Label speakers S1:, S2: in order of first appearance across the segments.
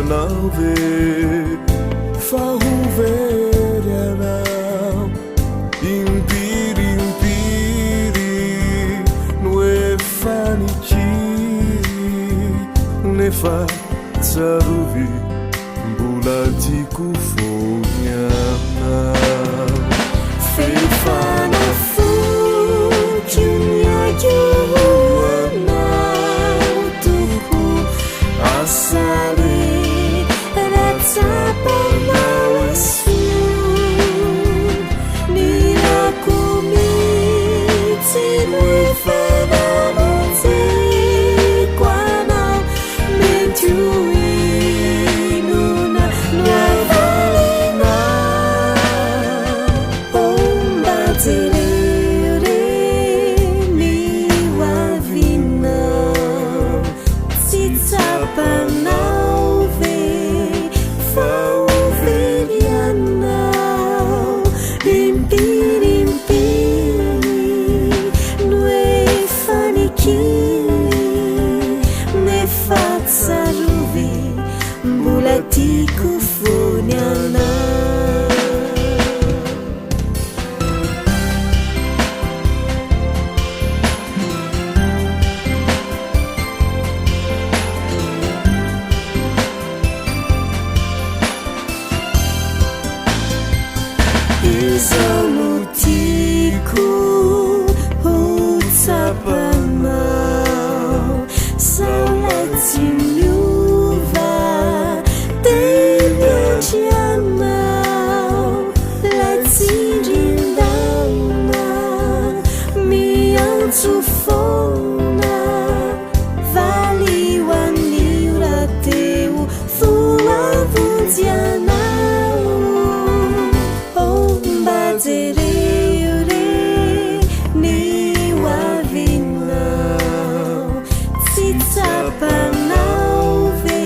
S1: anao ve fa hovery anao impiry no efa nikiry nefa tsarovy mbola tiako foany anao
S2: fefanafoko niaio anao tompo asale raha tsapanao aso nirako mihitsy nefa namonjeko anao mety ho inona no avalinao mba jereo re ny hoavinao tsy tsapanao ve fa hovery anao impiry no efa nikiry nefa tsarovy mbola tiako foany anao Izao no tiako ho tsapanao saolay tsy miova teny andrianao lay tsindrin-daona miantso foana valio anio raha teo foa vonjy anao mba jereo re ny hoavinao tsy tsapanao ve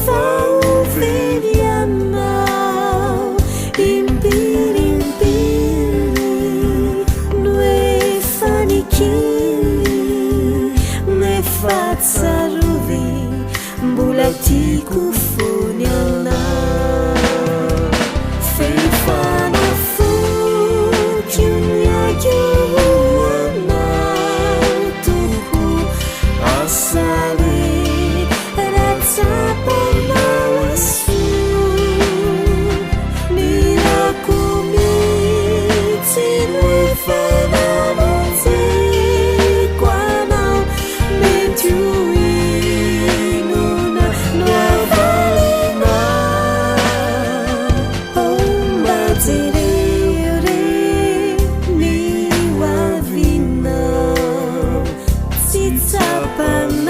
S2: fa hovery anao impiry no efa nikiry nefa tsarovy mbola tiako foany anao fefanafoko niaio anao tompo asale raha tsapanao aso nirako mihitsy nefa namonjeko anao mety ho inona no avalinao mba jereo re ny hoavinao tsy tsapanao